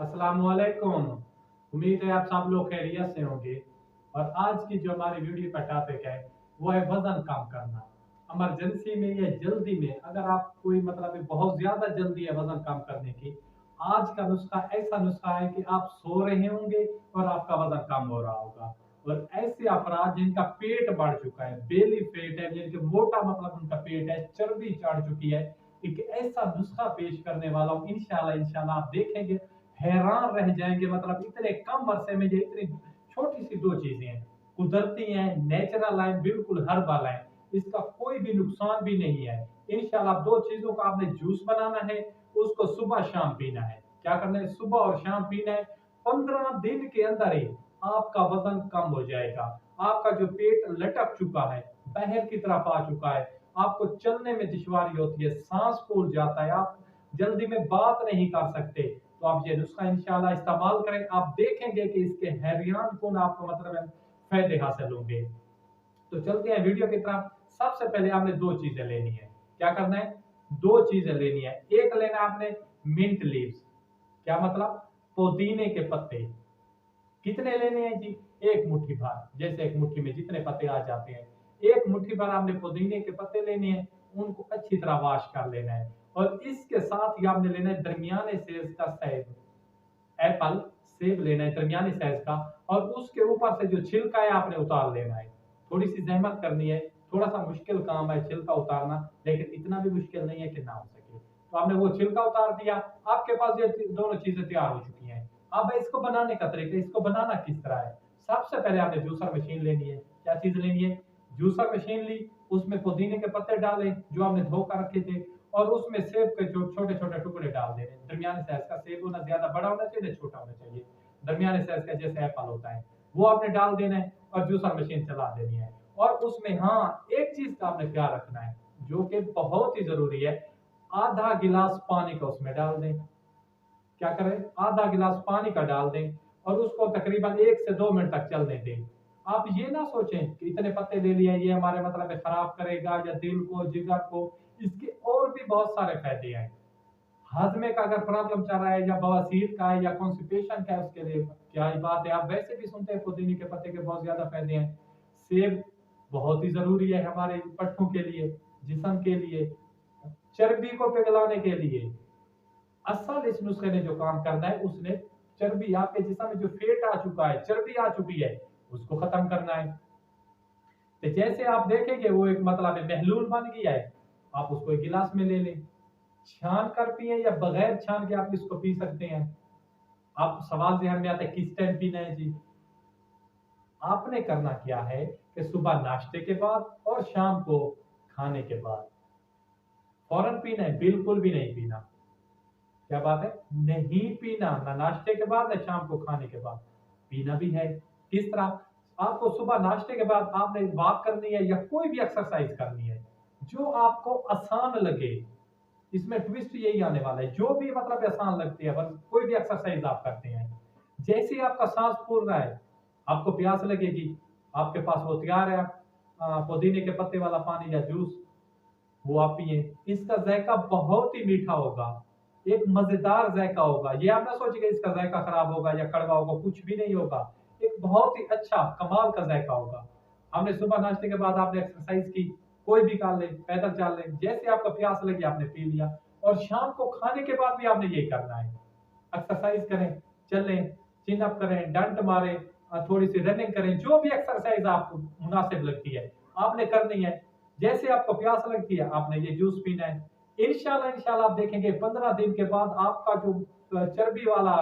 अस्सलामुअलैकुम। उम्मीद है आप सब लोग खैरियत से होंगे। और आज की जो हमारी वीडियो का टॉपिक है वो है वजन कम करना। इमरजेंसी में या जल्दी में अगर आप कोई बहुत ज्यादा जल्दी है वजन कम करने की, आज का नुस्खा ऐसा नुस्खा है कि आप सो रहे होंगे और आपका वजन कम हो रहा होगा। और ऐसे अफराद जिनका पेट बढ़ चुका है, बेली फेट है, जिनके मोटा उनका पेट है, चर्बी चढ़ चुकी है, एक ऐसा नुस्खा पेश करने वाला हूँ। इंशाल्लाह इंशाल्लाह आप देखेंगे, हैरान रह जाएंगे। इतने कम अरसे में ये इतनी छोटी सी दो चीजें हैं, कुदरती हैं, नेचुरल हैं, बिल्कुल हर्बल हैं, इसका कोई भी नुकसान भी नहीं है। इंशाल्लाह दो चीजों का आपने जूस बनाना है, उसको सुबह शाम पीना है। क्या करना है? सुबह और शाम पीना है। 15 दिन के अंदर ही आपका वजन कम हो जाएगा। आपका जो पेट लटक चुका है, बाहर की तरफ आ चुका है, आपको चलने में दुश्वारी होती है, सांस फूल जाता है, आप जल्दी में बात नहीं कर सकते, तो आप ये नुस्खा इंशाल्लाह इस्तेमाल करें। आप देखेंगे कि इसके हैरान कुन आपको फायदे हासिल होंगे। तो चलते हैं वीडियो की तरफ। सबसे पहले आपने दो चीजें लेनी है। क्या करना है? दो चीजें लेनी है। एक लेना है आपने मिंट लीव्स। क्या मतलब? पुदीने के पत्ते। कितने लेने हैं जी? एक मुट्ठी भर, जैसे एक मुट्ठी में जितने पत्ते आ जाते हैं, एक मुट्ठी भर आपने पुदीने के पत्ते लेने हैं। उनको अच्छी तरह वॉश कर लेना है। और इसके साथ ही आपने लेना है दरमियाने साइज का सेब, एप्पल, सेब लेना है दरमियाने साइज का। और उसके ऊपर से जो छिलका है आपने उतार लेना है। थोड़ी सी जहमत करनी है, थोड़ा सा मुश्किल काम है छिलका उतारना, लेकिन इतना भी मुश्किल नहीं है कि ना हो सके। तो आपने वो छिलका उतार दिया, आपके पास ये दोनों चीजें तैयार हो चुकी हैं। अब इसको बनाने का तरीका, इसको बनाना किस तरह है? सबसे पहले आपने जूसर मशीन लेनी है। क्या चीज लेनी है? जूसर मशीन ली, उसमें पुदीने के पत्ते डाले जो आपने धो कर रखे थे, और उसमें सेब के जो छोटे छोटे टुकड़े डाल देने। दरमियाने साइज का सेब होना, ज्यादा बड़ा होना चाहिए ना छोटा होना चाहिए, दरमियाने साइज का जैसे एप्पल होता है, वो आपने डाल देना है और जूसर मशीन चला देनी है। और उसमें हाँ, एक चीज का आपने ख्याल रखना है जो कि बहुत ही जरूरी है, आधा गिलास पानी का उसमें डाल दें। क्या करें? आधा गिलास पानी का डाल दें और उसको तकरीबन 1 से 2 मिनट तक चलने दें। आप ये ना सोचें कि इतने पत्ते ले लिए ये हमारे खराब करेगा या दिल को, जिगर को। इसके और भी बहुत सारे फायदे हैं। हजमे का अगर प्रॉब्लम चल रहा है, या बवासीर का है, या कॉन्स्टिपेशन का है, उसके लिए क्या ही बात है। आप वैसे भी सुनते हैं पुदीने के पत्ते के बहुत ज्यादा फायदे हैं। सेब बहुत ही जरूरी है हमारे पट्टों के लिए, जिस्म के लिए, चर्बी को पिघलाने के लिए। असल इस नुस्खे ने जो काम करना है, उसने चर्बी, आपके जिस्म में जो फेट आ चुका है, चर्बी आ चुकी है, उसको खत्म करना है। तो जैसे आप देखेंगे वो एक महलूल बन गया है। आप उसको एक गिलास में ले लें, छान कर पिए या बगैर छान के आप इसको पी सकते हैं। आप सवाल ज़हन में आता है किस टाइम पीना है जी? आपने करना क्या है कि सुबह नाश्ते के बाद और शाम को खाने के बाद फौरन पीना है, बिल्कुल भी नहीं पीना। क्या बात है? नहीं पीना, ना नाश्ते के बाद ना शाम को खाने के बाद। पीना भी है। किस तरह? आपको सुबह नाश्ते के बाद आपने वॉक करनी है या कोई भी एक्सरसाइज करनी है जो आपको आसान लगे। इसमें ट्विस्ट यही आने वाला है, जो भी आसान लगती है, बस कोई भी एक्सरसाइज आप करते हैं, जैसे ही आपका सांस फूल रहा है, आपको प्यास लगेगी, आपके पास वो तैयार है पुदीने के पत्ते वाला पानी या जूस, वो आप पिए। इसका जायका बहुत ही मीठा होगा, एक मजेदार जायका होगा। ये आप ना सोचिए इसका जायका खराब होगा या कड़वा होगा, कुछ भी नहीं होगा। एक बहुत ही अच्छा कमाल का जायका होगा। हमने सुबह नाश्ते के बाद आपने एक्सरसाइज की, कोई भी कर ले, पैदल चल ले, जैसे आपको प्यास लगी आपने पी लिया। और शाम को खाने के बाद भी आपने यही करना है। एक्सरसाइज करें, चलें, चिन अप करें, डंट मारें, थोड़ी सी रनिंग करें, जो भी एक्सरसाइज आपको मुनासिब लगती है आपने करनी है। जैसे आपको प्यास लगती है आपने ये जूस पीना है। इंशाल्लाह इंशाल्लाह आप देखेंगे 15 दिन के बाद आपका जो चर्बी वाला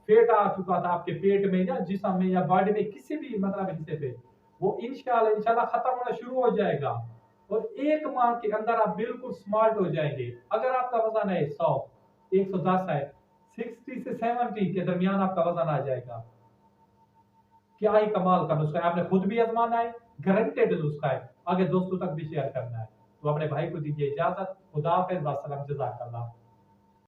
फेट आ चुका था आपके पेट में या जिस्म में या बॉडी में किसी भी हिस्से पे, वो इंशाल्लाह इंशाल्लाह खत्म होना शुरू हो जाएगा। और 1 माह के अंदर आप बिल्कुल स्मार्ट हो जाएंगे। अगर आपका वजन है 100, 110 है, 60 से 70 के दरमियान आपका वजन आ जाएगा। क्या ही कमाल का नुस्खा है, आपने खुद भी आजमाना है, गारंटेड नुस्खा है, आगे दोस्तों तक भी शेयर करना है। तो अपने भाई को दीजिए इजाजत। खुदा हाफिज़, वस्सलाम, जज़ाकल्लाह।